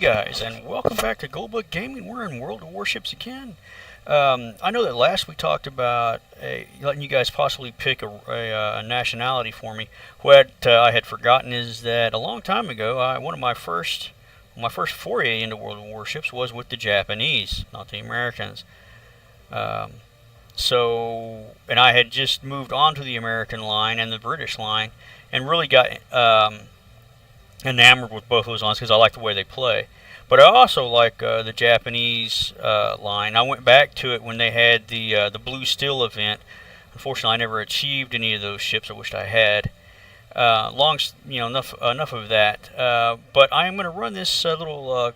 guys, and welcome back to Goldbug Gaming. We're in World of Warships again. I know that last we talked about letting you guys possibly pick a nationality for me. What I had forgotten is that a long time ago, one of my first foray into World of Warships was with the Japanese, not the Americans. Um, and I had just moved on to the American line and the British line, and really got enamored with both of those lines because I like the way they play. But I also like the Japanese line. I went back to it when they had the Blue Steel event. Unfortunately, I never achieved any of those ships. I wished I had. Enough of that. But I am going to run this little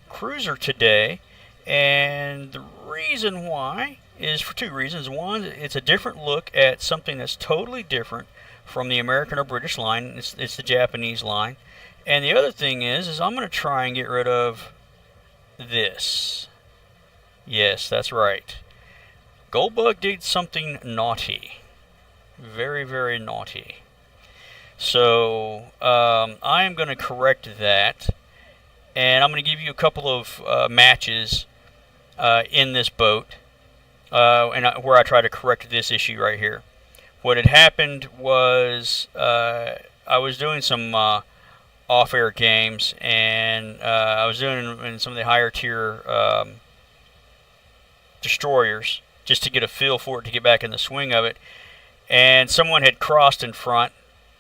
cruiser today, and the reason why is for two reasons. One, it's a different look at something that's totally different from the American or British line. It's the Japanese line. And the other thing is I'm going to try and get rid of this. Yes, that's right. Goldbug did something naughty. Very, very naughty. So I am going to correct that. And I'm going to give you a couple of matches in this boat where I try to correct this issue right here. What had happened was I was doing some off-air games, and I was doing it in some of the higher tier destroyers just to get a feel for it, to get back in the swing of it. And someone had crossed in front.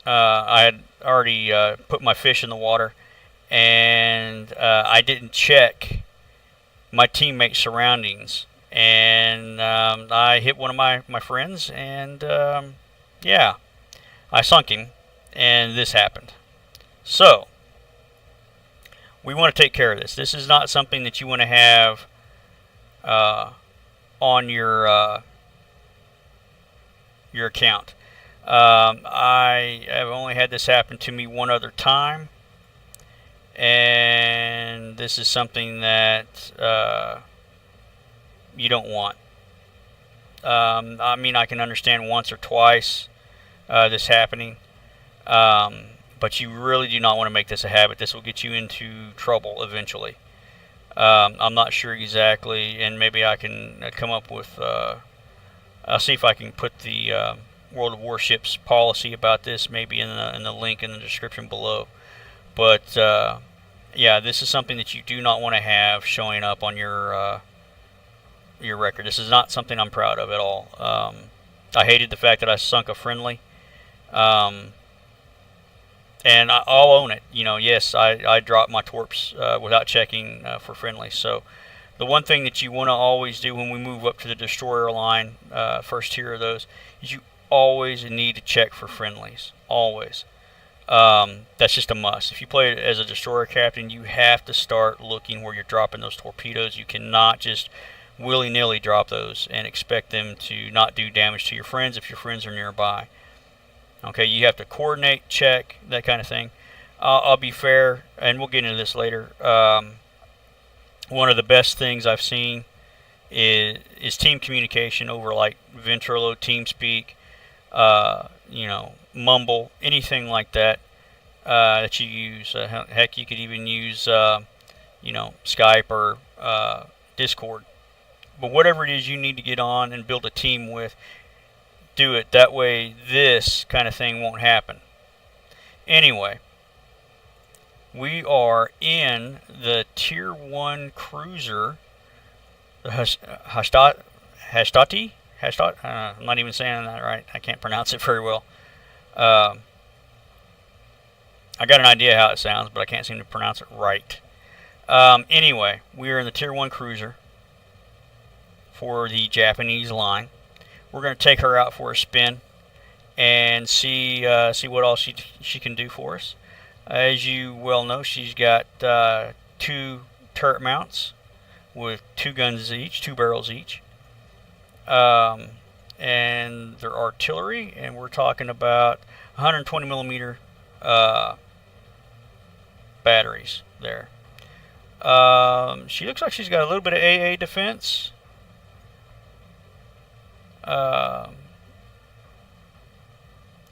I had already put my fish in the water, and I didn't check my teammate's surroundings. And I hit one of my friends, and yeah, I sunk him, and this happened. So, we want to take care of this. This is not something that you want to have on your account. I have only had this happen to me one other time, and this is something that you don't want. I mean, I can understand once or twice this happening. But you really do not want to make this a habit. This will get you into trouble eventually. I'm not sure exactly, and maybe I can come up with... I'll see if I can put the World of Warships policy about this maybe in the link in the description below. But, yeah, this is something that you do not want to have showing up on your record. This is not something I'm proud of at all. I hated the fact that I sunk a friendly. And I'll own it. You know, yes, I dropped my torps without checking for friendly. So the one thing that you want to always do when we move up to the destroyer line, first tier of those, is you always need to check for friendlies. Always. That's just a must. If you play as a destroyer captain, you have to start looking where you're dropping those torpedoes. You cannot just willy-nilly drop those and expect them to not do damage to your friends if your friends are nearby. Okay, you have to coordinate, check, that kind of thing. I'll be fair, and we'll get into this later. One of the best things I've seen is team communication over like Ventrilo, TeamSpeak, Mumble, anything like that that you use. Heck, you could even use Skype or Discord. But whatever it is you need to get on and build a team with, do it. That way this kind of thing won't happen. Anyway, we are in the Tier 1 cruiser, the Hastati? I'm not even saying that right. I can't pronounce it very well. I got an idea how it sounds, but I can't seem to pronounce it right. Anyway, we are in the Tier 1 cruiser for the Japanese line. We're going to take her out for a spin and see what all she can do for us. As you well know, she's got 2 turret mounts with 2 guns each, 2 barrels each. And their artillery, and we're talking about 120 millimeter batteries there. She looks like she's got a little bit of AA defense.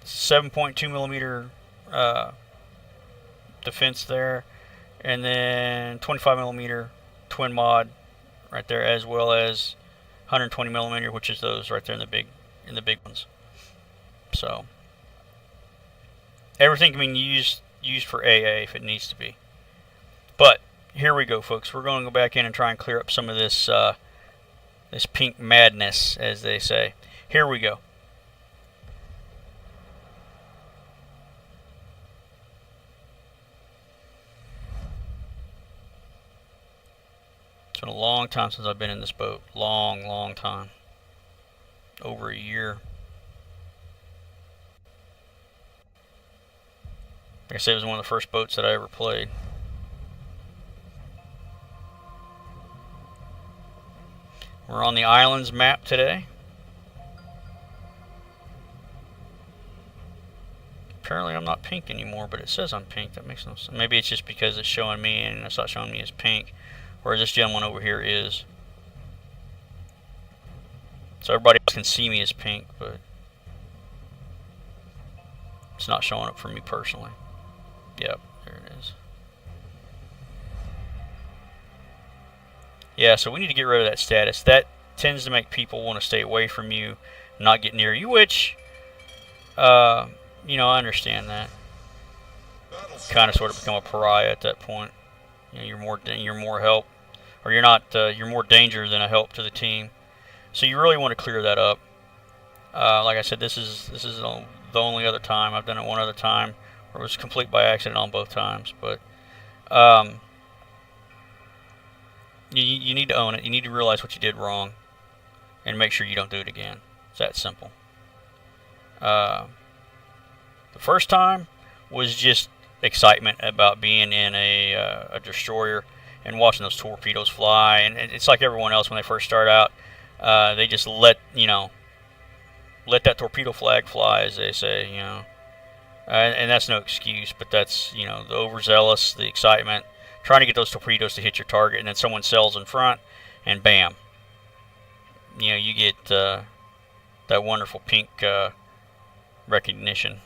7.2 millimeter defense there, and then 25 millimeter twin mod right there, as well as 120 millimeter, which is those right there in the big ones. So everything can be used for AA if it needs to be. But here we go, folks. We're going to go back in and try and clear up some of this this pink madness, as they say. Here we go. It's been a long time since I've been in this boat. Long time. Over a year. Like I said, it was one of the first boats that I ever played. We're on the islands map today. Apparently I'm not pink anymore, but it says I'm pink. That makes no sense. Maybe it's just because it's showing me and it's not showing me as pink. Whereas this gentleman over here is. So everybody else can see me as pink, but it's not showing up for me personally. Yep, there it is. Yeah, so we need to get rid of that status. That tends to make people want to stay away from you, not get near you, which, you know, I understand that. Kind of sort of become a pariah at that point. You know, you're more help, or you're not. You're more danger than a help to the team. So you really want to clear that up. Like I said, this is the only other time. I've done it one other time where it was complete by accident on both times. But you need to own it. You need to realize what you did wrong, and make sure you don't do it again. It's that simple. The first time was just excitement about being in a destroyer and watching those torpedoes fly, and it's like everyone else when they first start out. They just let that torpedo flag fly, as they say, you know, and that's no excuse, but that's, you know, the overzealous, the excitement, trying to get those torpedoes to hit your target, and then someone sails in front, and bam, you know, you get that wonderful pink recognition.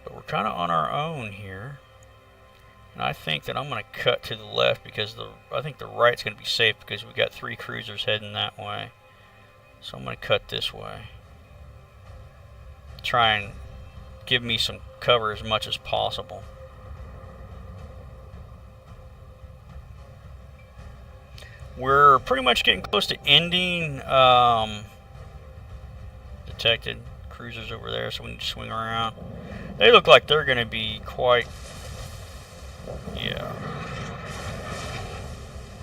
But we're kind of on our own here, and I think that I'm going to cut to the left because I think the right's going to be safe because we've got 3 cruisers heading that way. So I'm going to cut this way. Try and give me some cover as much as possible. We're pretty much getting close to ending. Detected cruisers over there, so we need to swing around. They look like they're going to be quite, yeah,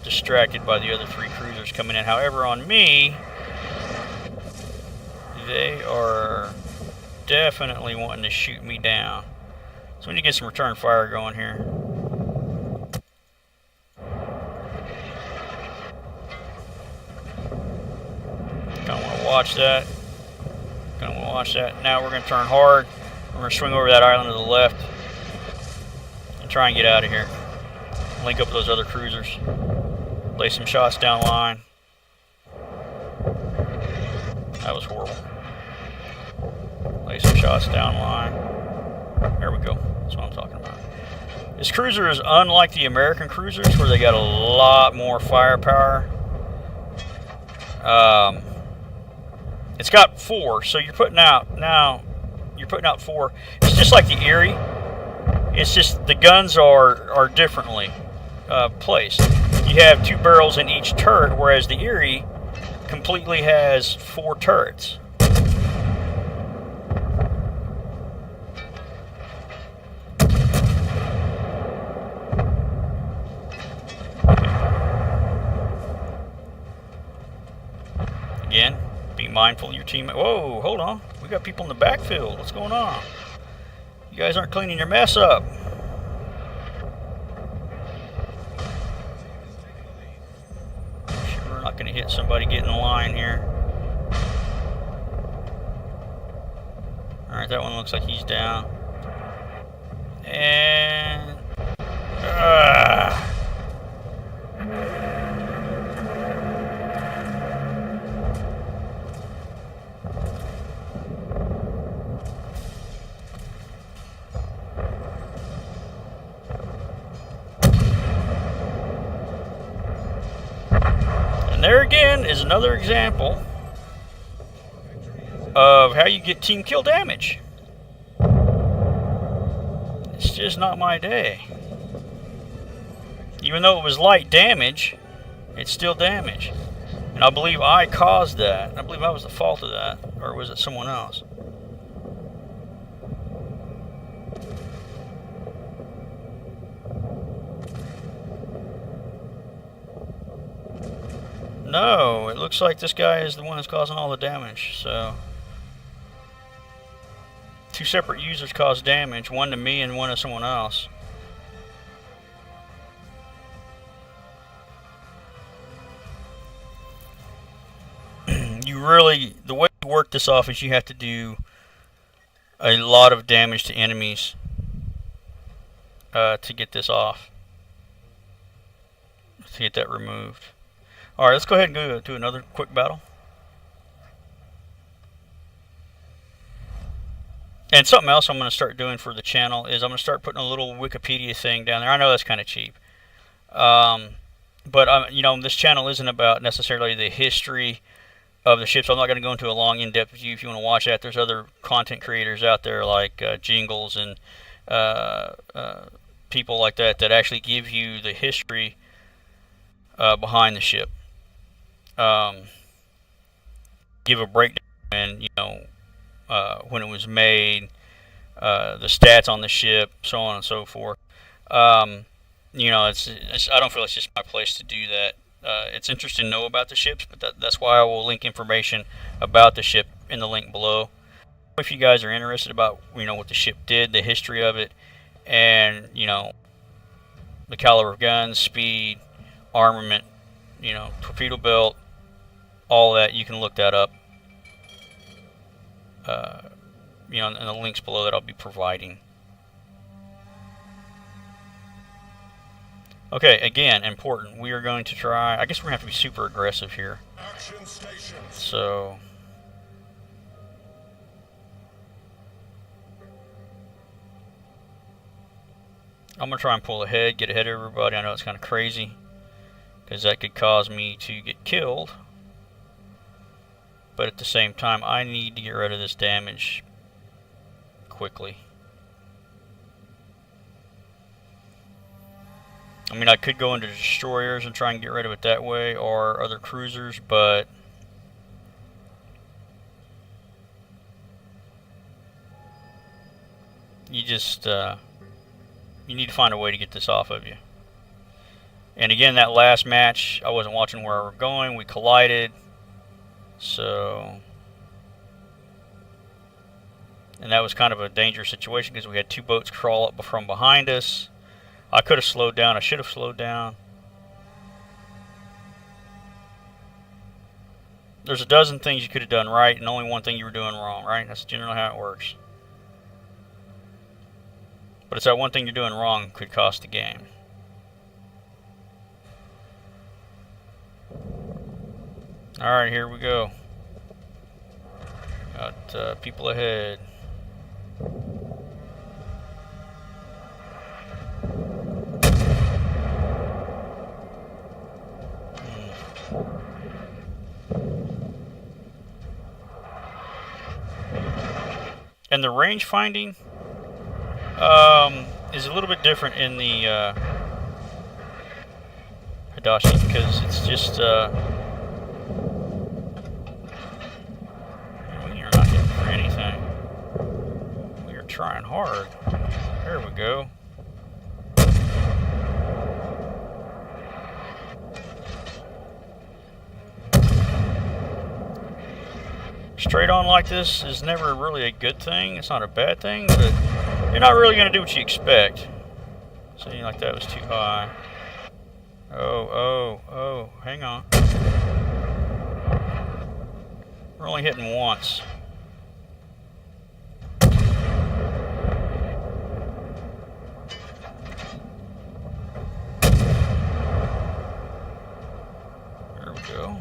distracted by the other 3 cruisers coming in. However, on me, they are definitely wanting to shoot me down. So we need to get some return fire going here. Kind of want to watch that. Kind of want to watch that. Now we're going to turn hard. We're going to swing over that island to the left and try and get out of here. Link up with those other cruisers. Lay some shots down line. That was horrible. Lay some shots down line. There we go. That's what I'm talking about. This cruiser is unlike the American cruisers where they got a lot more firepower. It's got 4, so you're putting out now. You're putting out 4. It's just like the Erie. It's just the guns are differently placed. You have 2 barrels in each turret, whereas the Erie completely has 4 turrets. Again, be mindful of your team. Whoa, hold on. We got people in the backfield. What's going on? You guys aren't cleaning your mess up. Sure, we're not going to hit somebody getting in line here. Alright, that one looks like he's down. And... there again is another example of how you get team kill damage. It's just not my day. Even though it was light damage, it's still damage. And I believe I caused that. I believe I was the fault of that. Or was it someone else? No, it looks like this guy is the one that's causing all the damage. So, two separate users caused damage. One to me and one to someone else. The way to work this off is you have to do a lot of damage to enemies to get this off, to get that removed. Alright, let's go ahead and go to another quick battle. And something else I'm going to start doing for the channel is I'm going to start putting a little Wikipedia thing down there. I know that's kind of cheap. But you know, this channel isn't about necessarily the history of the ships. I'm not going to go into a long in-depth view. If you want to watch that, there's other content creators out there like Jingles and people like that that actually give you the history behind the ship. Give a breakdown and, you know, when it was made, the stats on the ship, so on and so forth. You know, I don't feel it's just my place to do that. It's interesting to know about the ships, but that's why I will link information about the ship in the link below. If you guys are interested about, you know, what the ship did, the history of it, and, you know, the caliber of guns, speed, armament, you know, torpedo belt, all that, you can look that up. You know, in the links below that I'll be providing. Okay, again, important. We are going to try. I guess we're going to have to be super aggressive here. So, I'm going to try and pull ahead, get ahead of everybody. I know it's kind of crazy, because that could cause me to get killed. But at the same time, I need to get rid of this damage quickly. I mean, I could go into destroyers and try and get rid of it that way, or other cruisers, but you just you need to find a way to get this off of you. And again, that last match, I wasn't watching where we were going. We collided. So, and that was kind of a dangerous situation because we had two boats crawl up from behind us. I could have slowed down. I should have slowed down. There's a dozen things you could have done right and only one thing you were doing wrong, right? That's generally how it works. But it's that one thing you're doing wrong could cost the game. Alright, here we go. Got people ahead. And the range finding is a little bit different in the Hadashi, because it's just we are not hitting for anything. We are trying hard. There we go. Straight on like this is never really a good thing. It's not a bad thing, but you're not really going to do what you expect. See, like that was too high. Oh, hang on. We're only hitting once. There we go.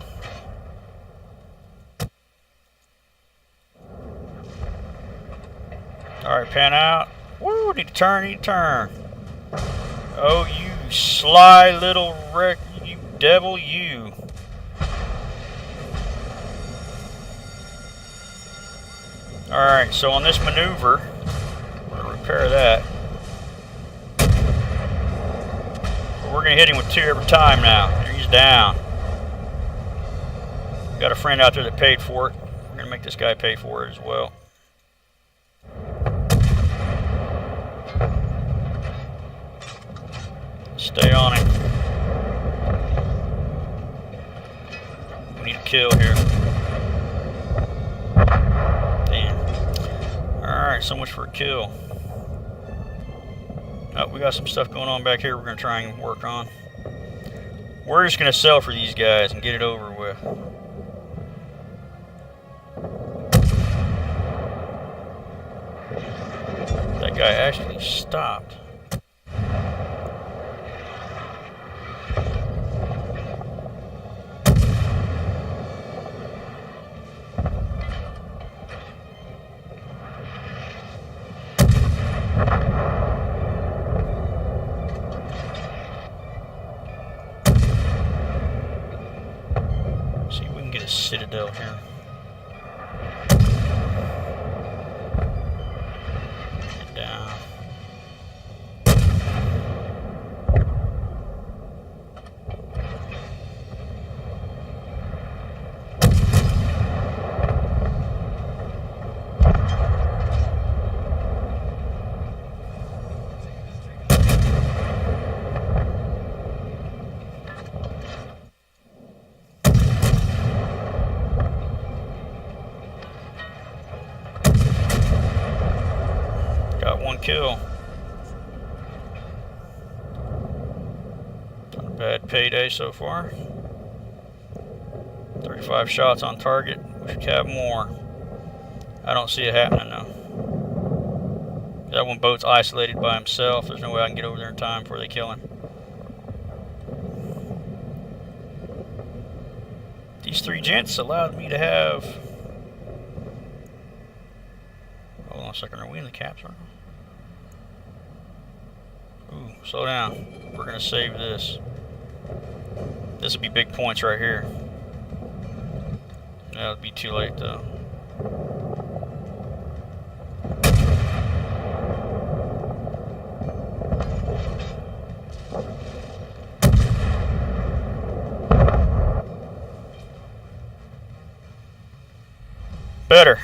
Alright, pan out. Woo, need to turn, Oh, you sly little wreck, you devil, you. Alright, so on this maneuver, we're going to repair that. But we're going to hit him with 2 every time now. He's down. Got a friend out there that paid for it. We're going to make this guy pay for it as well. Stay on him. We need a kill here. Damn. Alright, so much for a kill. Oh, we got some stuff going on back here we're going to try and work on. We're just going to sell for these guys and get it over with. That guy actually stopped. See if we can get a citadel here. Get down. Got 1 kill. Not a bad payday so far. 35 shots on target. We should have more. I don't see it happening though. That one boat's isolated by himself. There's no way I can get over there in time before they kill him. These 3 gents allowed me to have... Hold on a second, are we in the cap circle? Ooh, slow down. We're gonna save this. This will be big points right here. That'll be too late though. Better.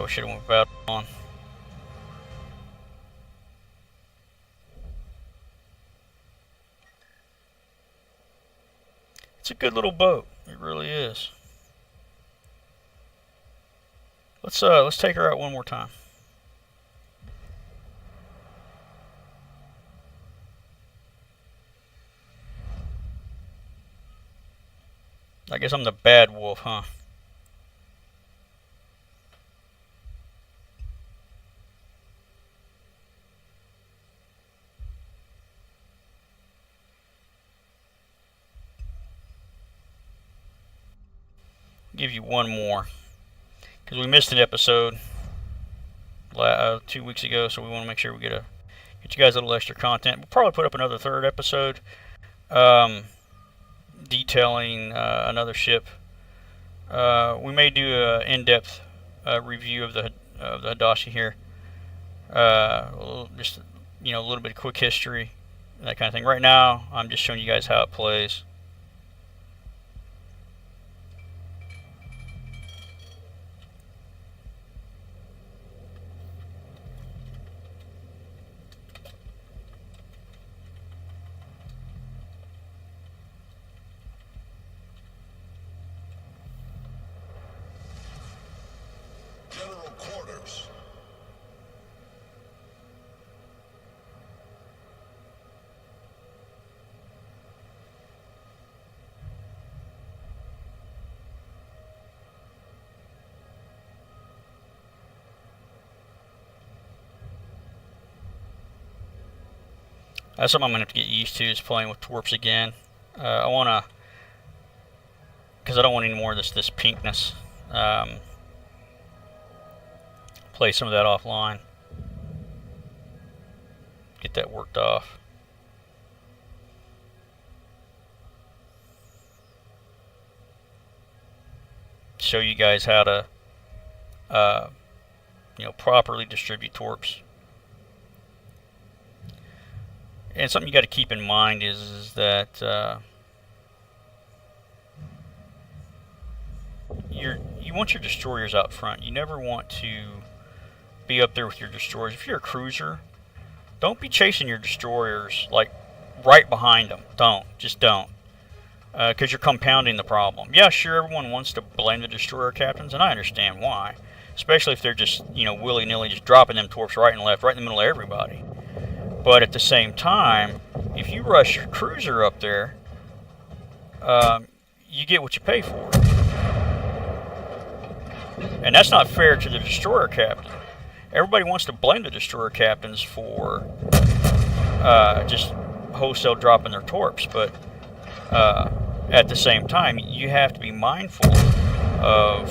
We should have went battle on. It's a good little boat. It really is. Let's take her out one more time. I guess I'm the bad wolf, huh? Give you one more because we missed an episode 2 weeks ago, so we want to make sure we get you guys a little extra content. We'll probably put up another 3rd episode detailing another ship. We may do an in-depth review of the Hadashi here. Just a little bit of quick history, that kind of thing. Right now, I'm just showing you guys how it plays. General quarters. That's something I'm going to have to get used to, is playing with twerps again. I want to, because I don't want any more of this pinkness. Play some of that offline. Get that worked off. show you guys how to properly distribute torps. And something you got to keep in mind is that you want your destroyers out front. You never want to be up there with your destroyers. If you're a cruiser, don't be chasing your destroyers like right behind them. Just don't. Because you're compounding the problem. Yeah, sure, everyone wants to blame the destroyer captains, and I understand why. Especially if they're just, willy-nilly just dropping them torps right and left, right in the middle of everybody. But at the same time, if you rush your cruiser up there, you get what you pay for. And that's not fair to the destroyer captain. Everybody wants to blame the destroyer captains for just wholesale dropping their torps, but at the same time, you have to be mindful of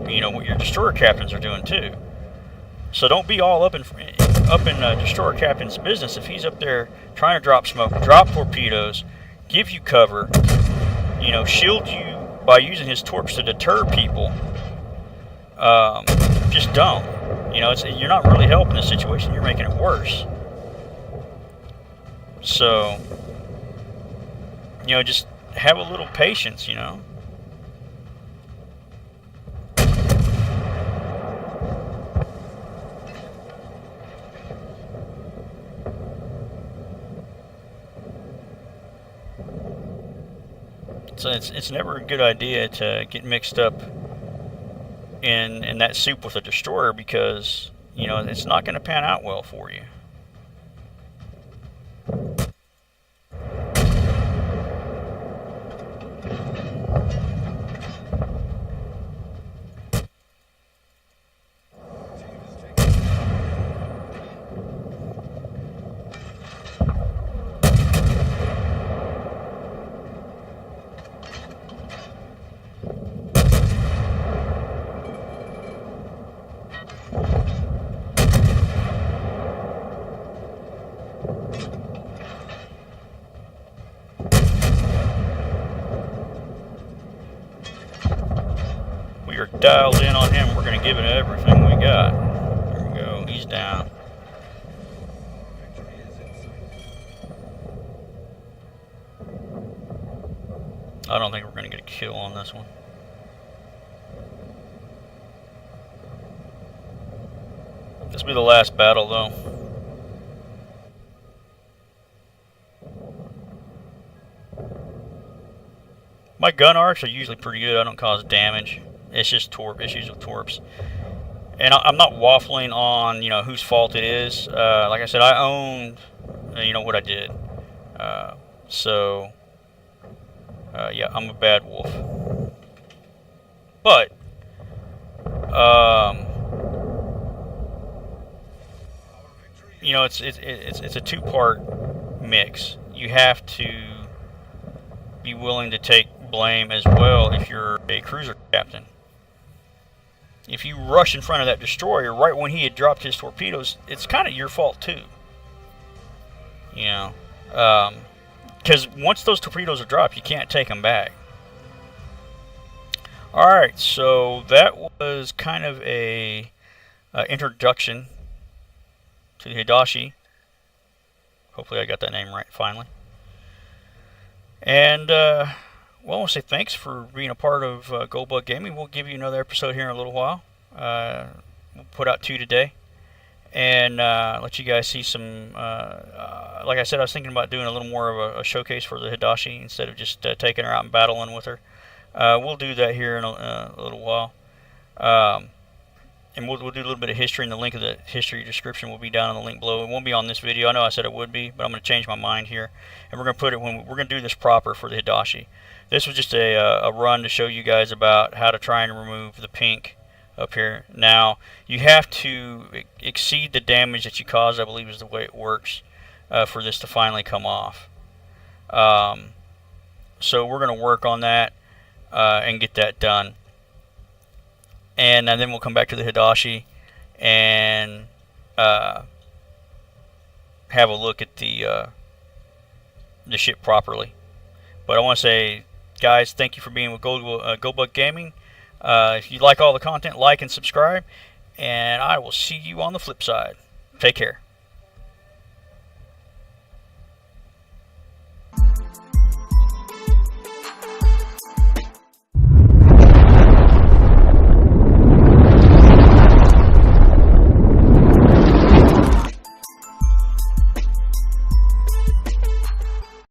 what your destroyer captains are doing too. So don't be all up in destroyer captain's business if he's up there trying to drop smoke, drop torpedoes, give you cover, shield you by using his torps to deter people. Just don't. You're not really helping the situation. You're making it worse. So, just have a little patience. So it's never a good idea to get mixed up in that soup with a destroyer, because it's not going to pan out well for you. We are dialed in on him. We're going to give it everything we got. There we go. He's down. I don't think we're going to get a kill on this one. This will be the last battle, though. My gun arcs are usually pretty good. I don't cause damage. It's just issues with torps. And I'm not waffling on, whose fault it is. Like I said, I owned, what I did. Yeah, I'm a bad wolf. But, it's a two-part mix. You have to be willing to take blame as well if you're a cruiser captain. If you rush in front of that destroyer right when he had dropped his torpedoes, it's kind of your fault too. Because once those torpedoes are dropped, you can't take them back. Alright, so that was kind of a introduction to the Hidashi. Hopefully I got that name right finally. And, well, I want to say thanks for being a part of Goldbug Gaming. We'll give you another episode here in a little while. We'll put out 2 today. And let you guys see some, like I said, I was thinking about doing a little more of a showcase for the Hidashi instead of just taking her out and battling with her. We'll do that here in a little while. And we'll do a little bit of history, and the link of the history description will be down in the link below. It won't be on this video. I know I said it would be, but I'm going to change my mind here. And we're going to put it we're going to do this proper for the Hidashi. This was just a run to show you guys about how to try and remove the pink up here. Now, you have to exceed the damage that you cause, I believe is the way it works, for this to finally come off. So we're going to work on that and get that done. And then we'll come back to the Hidashi and have a look at the ship properly. But I want to say Guys, thank you for being with Goldbug Gaming. If you like all the content, like and subscribe. And I will see you on the flip side. Take care.